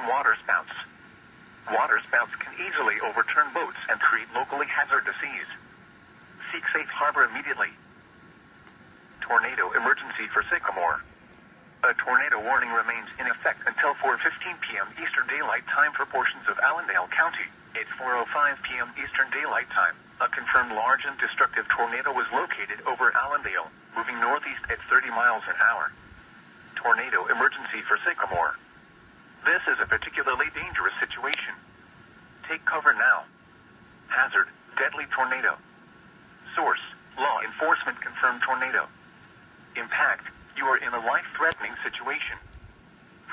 waterspouts. Waterspouts can easily overturn boats and create locally hazardous seas. Seek safe harbor immediately. Tornado emergency for Sycamore. A tornado warning remains in effect until 4:15 p.m. Eastern Daylight Time for portions of Allendale County. At 4:05 p.m. Eastern Daylight Time, a confirmed large and destructive tornado was located over Allendale, moving northeast at 30 miles an hour. Tornado emergency for Sycamore. This is a particularly dangerous situation. Take cover now. Hazard, deadly tornado. Source, law enforcement confirmed tornado. Impact, you are in a life-threatening situation.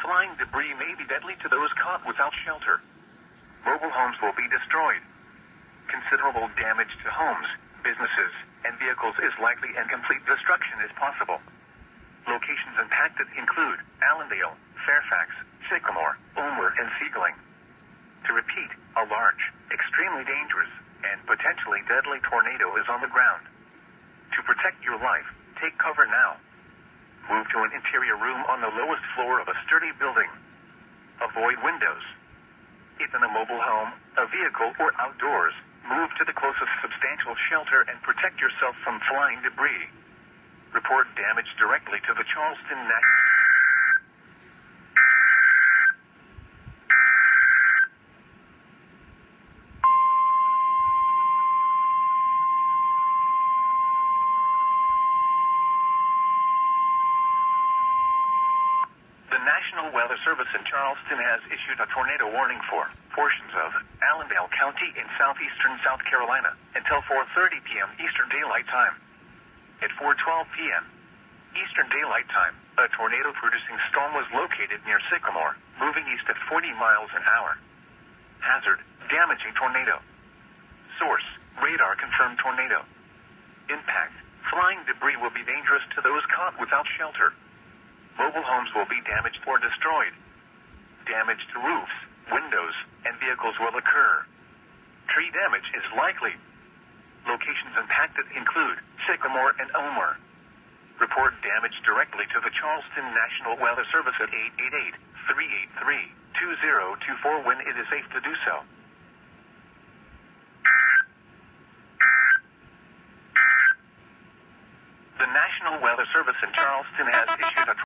Flying debris may be deadly to those caught without shelter. Mobile homes will be destroyed. Considerable damage to homes, businesses, and vehicles is likely and complete destruction is possible. Locations impacted include Allendale, Fairfax, Sycamore, Ulmer, and Siegling. To repeat, a large, extremely dangerous, and potentially deadly tornado is on the ground. To protect your life, take cover now. Move to an interior room on the lowest floor of a sturdy building. Avoid windows. If in a mobile home, a vehicle, or outdoors, move to the closest substantial shelter and protect yourself from flying debris. Report damage directly to the Charleston National. The National Weather Service in Charleston has issued a tornado warning for portions of Allendale County in southeastern South Carolina until 4:30 p.m. Eastern Daylight Time. At 4:12 p.m. Eastern Daylight Time, a tornado-producing storm was located near Sycamore, moving east at 40 miles an hour. Hazard, damaging tornado. Source, radar-confirmed tornado. Impact, flying debris will be dangerous to those caught without shelter. Mobile homes will be damaged or destroyed. Damage to roofs, windows, and vehicles will occur. Tree damage is likely. Locations impacted include Sycamore and Ulmer. Report damage directly to the Charleston National Weather Service at 888-383-2024 when it is safe to do so. The National Weather Service in Charleston has